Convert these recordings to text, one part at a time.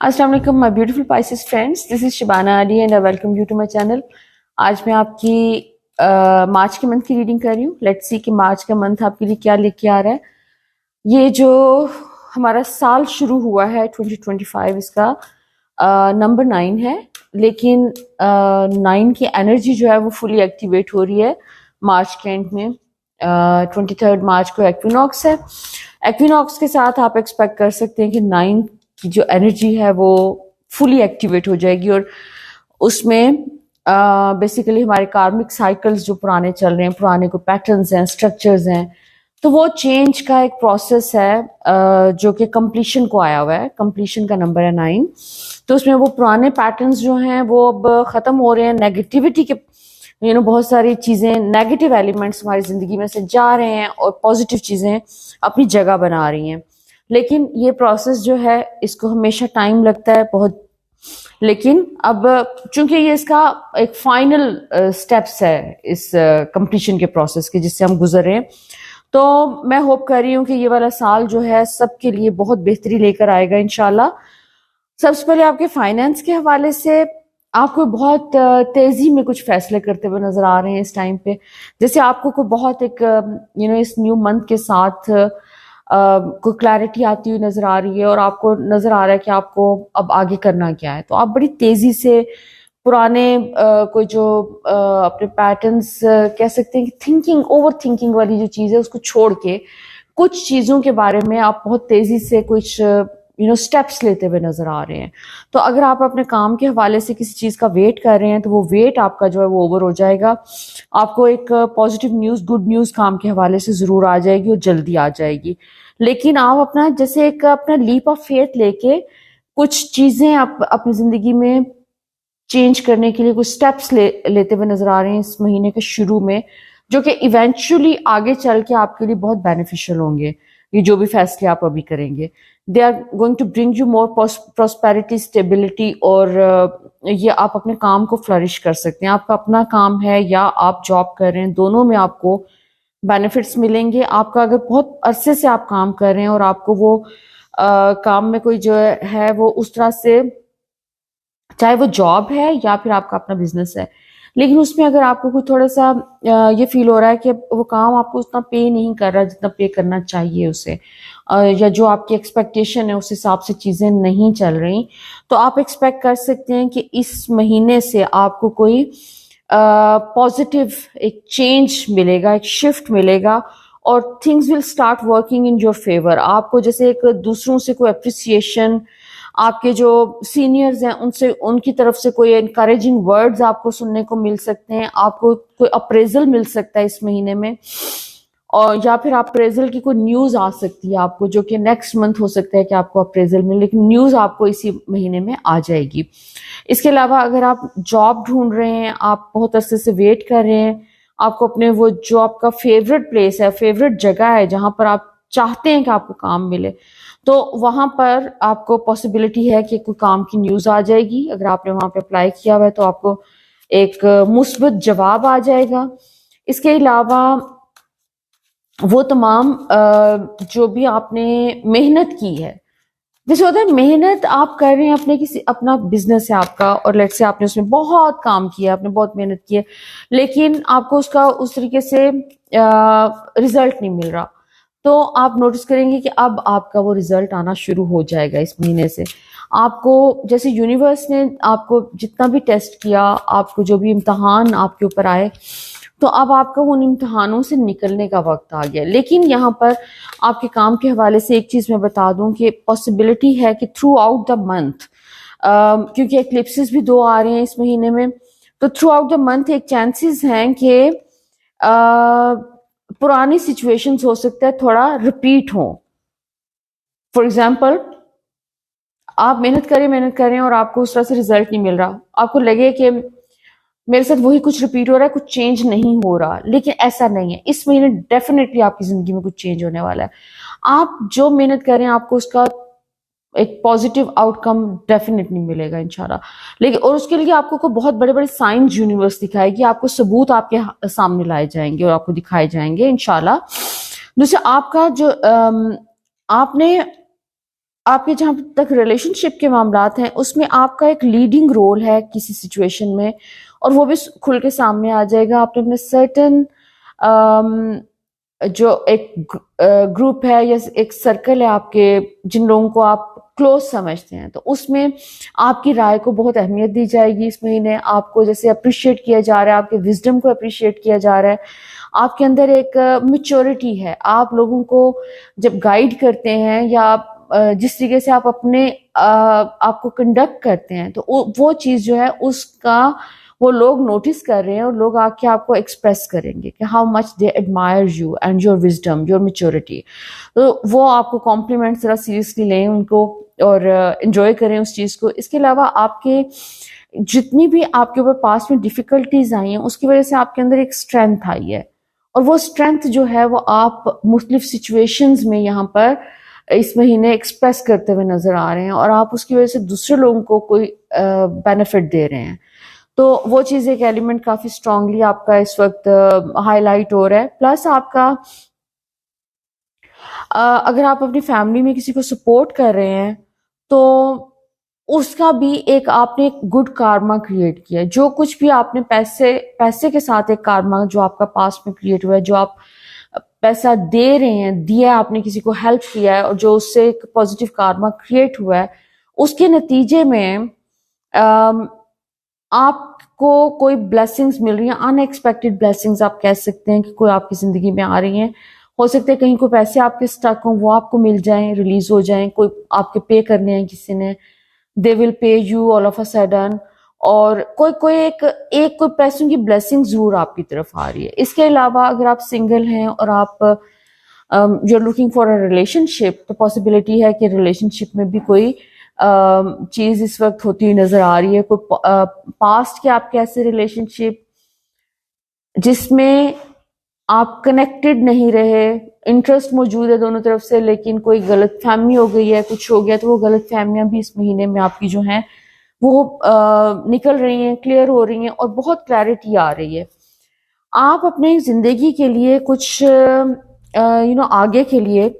अस्सलाम वालेकुम my beautiful Pisces friends, this is Shibana Ali and I welcome you to my channel. आज मैं आपकी मार्च के मंथ की रीडिंग कर रही हूँ। लेट्स सी कि मार्च का मंथ आपके लिए क्या लेके आ रहा है। ये जो हमारा साल शुरू हुआ है 2025, इसका नंबर 9 है, लेकिन 9 की एनर्जी जो है वो फुली एक्टिवेट हो रही है मार्च के एंड में। 23 मार्च को एक्विनॉक्स है। एक्विनॉक्स के साथ आप एक्सपेक्ट कर सकते हैं कि 9 की जो एनर्जी है वो फुली एक्टिवेट हो जाएगी और उसमें बेसिकली हमारे कार्मिक साइकिल्स जो पुराने चल रहे हैं, पुराने को पैटर्न्स हैं, स्ट्रक्चर्स हैं, तो वो चेंज का एक प्रोसेस है जो कि कंप्लीशन को आया हुआ है। कंप्लीशन का नंबर है 9। तो उसमें वो पुराने पैटर्न्स जो हैं वो अब खत्म हो रहे हैं। नेगेटिविटी के बहुत सारी चीजें, नेगेटिव एलिमेंट्स हमारी जिंदगी में से जा रहे हैं और पॉजिटिव चीजें अपनी जगह बना रही हैं। लेकिन ये प्रोसेस जो है इसको हमेशा टाइम लगता है बहुत। लेकिन अब चूंकि ये इसका एक फाइनल स्टेप्स है इस कंप्लीशन के प्रोसेस के जिससे हम गुजर रहे हैं, तो मैं होप कर रही हूँ कि ये वाला साल जो है सबके लिए बहुत बेहतरी लेकर आएगा इंशाल्लाह। सबसे पहले आपके फाइनेंस के हवाले से आपको बहुत तेजी में कुछ फैसले करते हुए नजर आ रहे हैं इस टाइम पे। जैसे आपको कोई बहुत एक इस न्यू मंथ के साथ कोई क्लैरिटी आती हुई नजर आ रही है और आपको नजर आ रहा है कि आपको अब आगे करना क्या है। तो आप बड़ी तेजी से पुराने कोई जो अपने पैटर्न्स कह सकते हैं कि थिंकिंग, ओवर थिंकिंग वाली जो चीज है उसको छोड़ के कुछ चीजों के बारे में आप बहुत तेजी से कुछ स्टेप्स लेते हुए नजर आ रहे हैं। तो अगर आप अपने काम के हवाले से किसी चीज का वेट कर रहे हैं तो वो वेट आपका जो है वो ओवर हो जाएगा। आपको एक पॉजिटिव न्यूज, गुड न्यूज काम के हवाले से जरूर आ जाएगी और जल्दी आ जाएगी। लेकिन आप अपना जैसे एक अपना लीप ऑफ फेथ लेके कुछ चीजें आप अपनी जिंदगी में चेंज करने के लिए कुछ स्टेप्स लेते हुए नजर आ रहे हैं इस महीने के शुरू में, जो कि इवेंचुअली आगे चल के आपके लिए बहुत बेनिफिशियल होंगे। ये जो भी फैसले आप अभी करेंगे, they are going to bring you more prosperity, stability, और ये आप अपने काम को फ्लरिश कर सकते हैं। आपका अपना काम है या आप जॉब कर रहे हैं, दोनों में आपको बेनिफिट्स मिलेंगे। आपका अगर बहुत अरसे से आप काम कर रहे हैं और आपको वो काम में कोई जो है वो उस तरह से, चाहे वो जॉब है या फिर आपका अपना बिजनेस है, लेकिन उसमें अगर आपको कुछ थोड़ा सा ये फील हो रहा है कि वो काम आपको उतना पे नहीं कर रहा जितना पे करना चाहिए उसे, या जो आपकी एक्सपेक्टेशन है उस हिसाब से चीजें नहीं चल रही, तो आप एक्सपेक्ट कर सकते हैं कि इस महीने से आपको कोई पॉजिटिव एक चेंज मिलेगा, एक शिफ्ट मिलेगा और things will start working in your favour. आपको जैसे एक दूसरों से कोई अप्रिसिएशन, आपके जो सीनियर्स हैं उनसे, उनकी तरफ से कोई एनकरेजिंग वर्ड्स आपको सुनने को मिल सकते हैं। आपको कोई अप्रेजल मिल सकता है इस महीने में, और या फिर अप्रेजल की कोई न्यूज आ सकती है आपको, जो कि नेक्स्ट मंथ हो सकता है कि आपको अप्रेजल मिले, लेकिन न्यूज आपको इसी महीने में आ जाएगी। इसके अलावा अगर आप जॉब ढूंढ रहे हैं, आप बहुत अरसे से वेट कर रहे हैं, आपको अपने वो जो आपका फेवरेट प्लेस है, फेवरेट जगह है जहां पर आप चाहते हैं कि आपको काम मिले, तो वहां पर आपको पॉसिबिलिटी है कि कोई काम की न्यूज आ जाएगी। अगर आपने वहां पे अप्लाई किया हुआ है तो आपको एक मुस्बत जवाब आ जाएगा। इसके अलावा वो तमाम जो भी आपने मेहनत की है, जैसे होता है मेहनत आप कर रहे हैं, अपने किसी अपना बिजनेस है आपका और लेट्स से आपने उसमें बहुत काम किया, आपने बहुत मेहनत की है, लेकिन आपको उसका उस तरीके से रिजल्ट नहीं मिल रहा, तो आप नोटिस करेंगे कि अब आपका वो रिजल्ट आना शुरू हो जाएगा इस महीने से। आपको जैसे यूनिवर्स ने आपको जितना भी टेस्ट किया, आपको जो भी इम्तहान आपके ऊपर आए, तो अब आपका उन इम्तहानों से निकलने का वक्त आ गया। लेकिन यहाँ पर आपके काम के हवाले से एक चीज मैं बता दूं कि पॉसिबिलिटी है कि थ्रू आउट द मंथ, क्योंकि एक्लिप्सिस भी 2 आ रहे हैं इस महीने में, तो थ्रू आउट द मंथ एक चांसेस हैं कि पुरानी सिचुएशंस हो सकता है थोड़ा रिपीट हो। फॉर एग्जाम्पल, आप मेहनत करें और आपको उस तरह से रिजल्ट नहीं मिल रहा, आपको लगे कि मेरे साथ वही कुछ रिपीट हो रहा है, कुछ चेंज नहीं हो रहा, लेकिन ऐसा नहीं है। इस महीने डेफिनेटली आपकी जिंदगी में कुछ चेंज होने वाला है। आप जो मेहनत करें आपको उसका एक पॉजिटिव आउटकम डेफिनेटली मिलेगा इंशाल्लाह। लेकिन और उसके लिए आपको को बहुत बड़े बड़े साइंस यूनिवर्स दिखाएगी, आपको सबूत आपके सामने लाए जाएंगे और आपको दिखाए जाएंगे इंशाल्लाह। दूसरा, आपका जो आपने आपके जहां तक रिलेशनशिप के मामलात हैं उसमें आपका एक लीडिंग रोल है किसी सिचुएशन में, और वो भी खुल के सामने आ जाएगा। आपने अपने सर्टन जो एक ग्रुप है या एक सर्कल है आपके, जिन लोगों को आप क्लोज समझते हैं, तो उसमें आपकी राय को बहुत अहमियत दी जाएगी। इस महीने आपको जैसे अप्रिशिएट किया जा रहा है, आपके विजडम को अप्रिशिएट किया जा रहा है, आपके अंदर एक मेच्योरिटी है। आप लोगों को जब गाइड करते हैं या आप जिस तरीके से आप अपने आपको कंडक्ट करते हैं, तो वो चीज जो है उसका वो लोग नोटिस कर रहे हैं, और लोग आके आपको एक्सप्रेस करेंगे कि how much they admire you and your wisdom, your maturity. तो वो आपको कॉम्प्लीमेंट जरा सीरियसली लें उनको और एंजॉय करें उस चीज को। इसके अलावा आपके जितनी भी आपके ऊपर पास में डिफिकल्टीज आई हैं उसकी वजह से आपके अंदर एक स्ट्रेंथ आई है, और वो स्ट्रेंथ जो है वो आप मुख्तलिफ सिचुएशंस में यहाँ पर इस महीने एक्सप्रेस करते हुए नजर आ रहे हैं, और आप उसकी वजह से दूसरे लोगों को कोई बेनिफिट दे रहे हैं। तो वो चीज एक एलिमेंट काफी स्ट्रांगली आपका इस वक्त हाईलाइट हो रहा है। प्लस आपका अगर आप अपनी फैमिली में किसी को सपोर्ट कर रहे हैं तो उसका भी एक आपने एक गुड कार्मा क्रिएट किया है। जो कुछ भी आपने पैसे के साथ एक कार्मा जो आपका पास में क्रिएट हुआ है, जो आप पैसा दे रहे हैं, दिया है आपने, किसी को हेल्प किया है, और जो उससे एक पॉजिटिव कार्मा क्रिएट हुआ है, उसके नतीजे में आपको कोई ब्लेसिंग्स मिल रही हैं, अनएक्सपेक्टेड ब्लेसिंग्स आप कह सकते हैं कि कोई आपकी जिंदगी में आ रही हैं। हो सकता है कहीं कोई पैसे आपके स्टक हों, वो आपको मिल जाएं, रिलीज हो जाएं, कोई आपके पे करने हैं किसी ने, they will pay you all of a sudden, और कोई पैसों की ब्लेसिंग जरूर आपकी तरफ आ रही है। इसके अलावा अगर आप सिंगल हैं और आप you are looking for a relationship, तो पॉसिबिलिटी है कि रिलेशनशिप में भी कोई चीज इस वक्त होती हुई नजर आ रही है। कोई पास्ट के आपके ऐसे रिलेशनशिप जिसमें आप कनेक्टेड नहीं रहे, इंटरेस्ट मौजूद है दोनों तरफ से, लेकिन कोई गलत फहमी हो गई है, कुछ हो गया, तो वो गलत फहमियां भी इस महीने में आपकी जो हैं वो निकल रही हैं, क्लियर हो रही हैं, और बहुत क्लैरिटी आ रही है। आप अपने जिंदगी के लिए कुछ आगे के लिए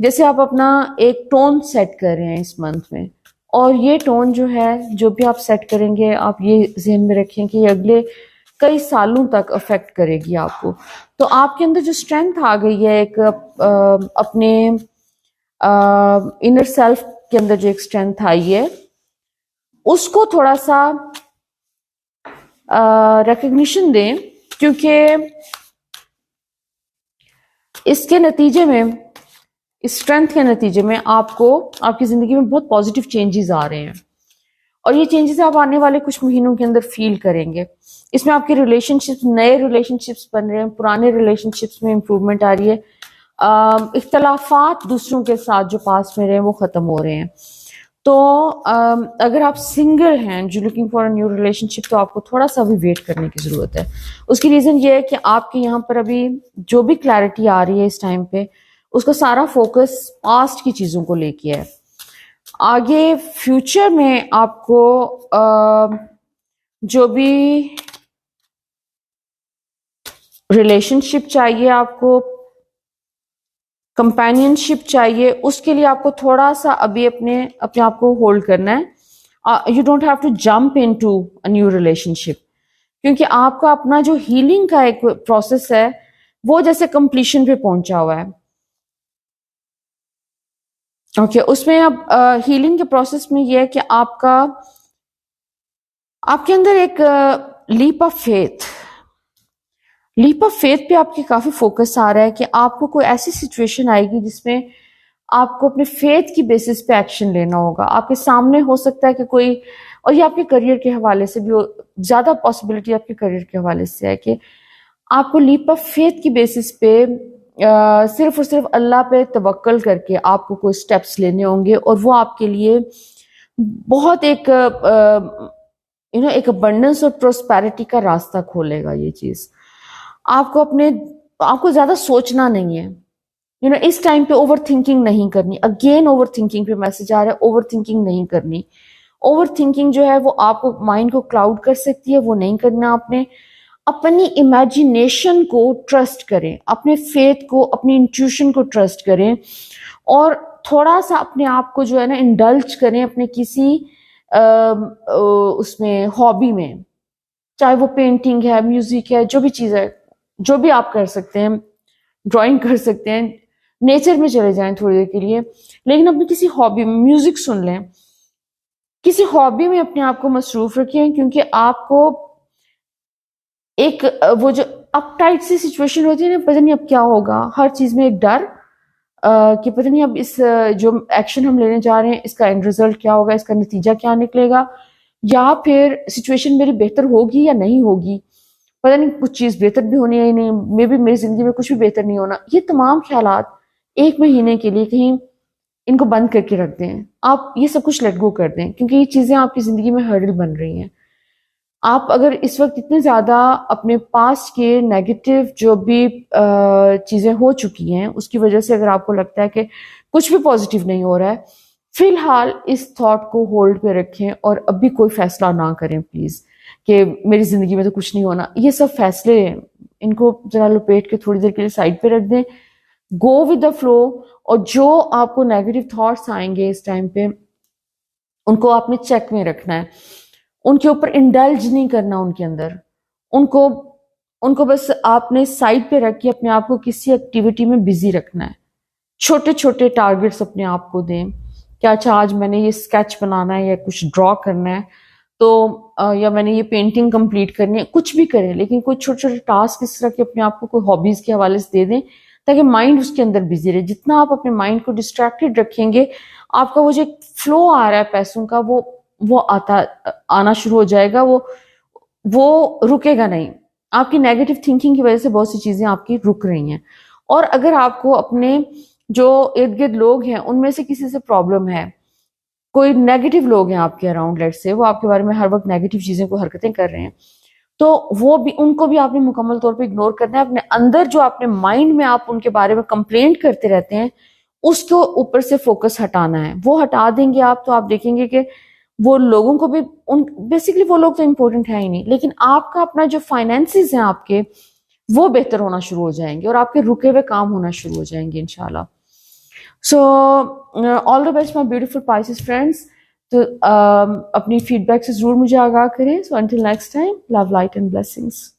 जैसे आप अपना एक टोन सेट कर रहे हैं इस मंथ में, और ये टोन जो है जो भी आप सेट करेंगे, आप ये ज़हन में रखें कि ये अगले कई सालों तक अफेक्ट करेगी आपको। तो आपके अंदर जो स्ट्रेंथ आ गई है, एक अपने इनर सेल्फ के अंदर जो एक स्ट्रेंथ आई है, उसको थोड़ा सा रिकग्निशन दें, क्योंकि इसके नतीजे में, इस स्ट्रेंथ के नतीजे में आपको आपकी जिंदगी में बहुत पॉजिटिव चेंजेस आ रहे हैं, और ये चेंजेस आप आने वाले कुछ महीनों के अंदर फील करेंगे। इसमें आपके रिलेशनशिप्स, नए रिलेशनशिप्स बन रहे हैं, पुराने रिलेशनशिप्स में इंप्रूवमेंट आ रही है, इख्तलाफात दूसरों के साथ जो पास में रहे वो खत्म हो रहे हैं। तो अगर आप सिंगल हैं जो looking for a new relationship, तो आपको थोड़ा सा अभी वेट करने की जरूरत है। उसकी रीजन ये है कि आपके यहाँ पर अभी जो भी क्लैरिटी आ रही है इस टाइम पे, उसका सारा फोकस पास्ट की चीजों को लेके है। आगे फ्यूचर में आपको जो भी रिलेशनशिप चाहिए, आपको कंपेनियनशिप चाहिए, उसके लिए आपको थोड़ा सा अभी अपने आप को होल्ड करना है। You don't have to jump into a new relationship, क्योंकि आपका अपना जो हीलिंग का एक प्रोसेस है वो जैसे कंप्लीशन पे पहुंचा हुआ है। ओके, उसमें अब हीलिंग के प्रोसेस में यह है कि आपके अंदर एक लीप ऑफ फेथ पे आपके काफी फोकस आ रहा है कि आपको कोई ऐसी सिचुएशन आएगी जिसमें आपको अपने फेथ की बेसिस पे एक्शन लेना होगा। आपके सामने हो सकता है कि कोई, और ये आपके करियर के हवाले से भी ज्यादा पॉसिबिलिटी आपके करियर के हवाले से है कि आपको लीप ऑफ फेथ की बेसिस पे सिर्फ और सिर्फ अल्लाह पे तवक्कल करके आपको कोई स्टेप्स लेने होंगे, और वो आपके लिए बहुत एक एक अबंडेंस और प्रोस्पेरिटी का रास्ता खोलेगा। ये चीज आपको ज्यादा सोचना नहीं है, इस टाइम पे ओवर थिंकिंग नहीं करनी। अगेन ओवर थिंकिंग पे मैसेज आ रहा है, ओवर थिंकिंग नहीं करनी। ओवर थिंकिंग जो है वो आपको माइंड को क्लाउड कर सकती है, वो नहीं करना। आपने अपनी इमेजिनेशन को ट्रस्ट करें, अपने फेथ को, अपनी इंट्यूशन को ट्रस्ट करें, और थोड़ा सा अपने आप को जो है ना इंडल्ज करें अपने किसी उसमें हॉबी में, चाहे वो पेंटिंग है, म्यूजिक है, जो भी चीज है, जो भी आप कर सकते हैं, ड्राइंग कर सकते हैं, नेचर में चले जाएं थोड़ी देर के लिए, लेकिन अपनी किसी हॉबी में म्यूजिक सुन लें, किसी हॉबी में अपने आप को मसरूफ रखें, क्योंकि आपको एक वो जो अपटाइट सी सिचुएशन होती है ना, पता नहीं अब क्या होगा, हर चीज में एक डर कि पता नहीं अब इस जो एक्शन हम लेने जा रहे हैं इसका एंड रिजल्ट क्या होगा, इसका नतीजा क्या निकलेगा, या फिर सिचुएशन मेरी बेहतर होगी या नहीं होगी, पता नहीं कुछ चीज बेहतर भी होनी है या नहीं, मे बी मेरी जिंदगी में कुछ भी बेहतर नहीं होना। ये तमाम ख्यालात एक महीने के लिए कहीं इनको बंद करके रख दें, आप ये सब कुछ लेट गो कर दें, क्योंकि ये चीजें आपकी जिंदगी में हर्डल बन रही हैं। आप अगर इस वक्त इतने ज्यादा अपने पास्ट के नेगेटिव जो भी चीजें हो चुकी हैं उसकी वजह से अगर आपको लगता है कि कुछ भी पॉजिटिव नहीं हो रहा है, फिलहाल इस थॉट को होल्ड पे रखें और अभी कोई फैसला ना करें प्लीज कि मेरी जिंदगी में तो कुछ नहीं होना। ये सब फैसले इनको जरा लपेट के थोड़ी देर के लिए साइड पे रख दें, गो विद द फ्लो, और जो आपको नेगेटिव थॉट्स आएंगे इस टाइम पे उनको आपने चेक में रखना है, उनके ऊपर इंडल्ज नहीं करना, उनके अंदर उनको उनको बस आपने साइड पे रख के अपने आप को किसी एक्टिविटी में बिजी रखना है। छोटे छोटे टारगेट्स अपने आप को दें कि अच्छा आज मैंने ये स्केच बनाना है या कुछ ड्रॉ करना है, तो या मैंने ये पेंटिंग कंप्लीट करनी है, कुछ भी करें, लेकिन कुछ छोटे छोटे टास्क इस तरह के अपने आप को कोई हॉबीज के हवाले से दे दें ताकि माइंड उसके अंदर बिजी रहे। जितना आप अपने माइंड को डिस्ट्रैक्टेड रखेंगे, आपका वो जो फ्लो आ रहा है पैसों का वो आना शुरू हो जाएगा, वो रुकेगा नहीं। आपकी नेगेटिव थिंकिंग की वजह से बहुत सी चीजें आपकी रुक रही हैं। और अगर आपको अपने जो इर्द गिर्द लोग हैं उनमें से किसी से प्रॉब्लम है, कोई नेगेटिव लोग हैं आपके अराउंड, लेट्स से वो आपके बारे में हर वक्त नेगेटिव चीजें को हरकतें कर रहे हैं, तो वो भी उनको भी आपने मुकम्मल तौर पे इग्नोर करना है। अपने अंदर जो अपने माइंड में आप उनके बारे में कंप्लेंट करते रहते हैं उसको ऊपर से फोकस हटाना है। वो हटा देंगे आप तो आप देखेंगे कि वो लोगों को भी बेसिकली वो लोग तो इम्पोर्टेंट है ही नहीं, लेकिन आपका अपना जो फाइनेंसेस हैं आपके वो बेहतर होना शुरू हो जाएंगे और आपके रुके हुए काम होना शुरू हो जाएंगे इंशाल्लाह। So all the best my beautiful Pisces friends. तो अपनी फीडबैक से जरूर मुझे आगाह करें। So until next time, love light and blessings.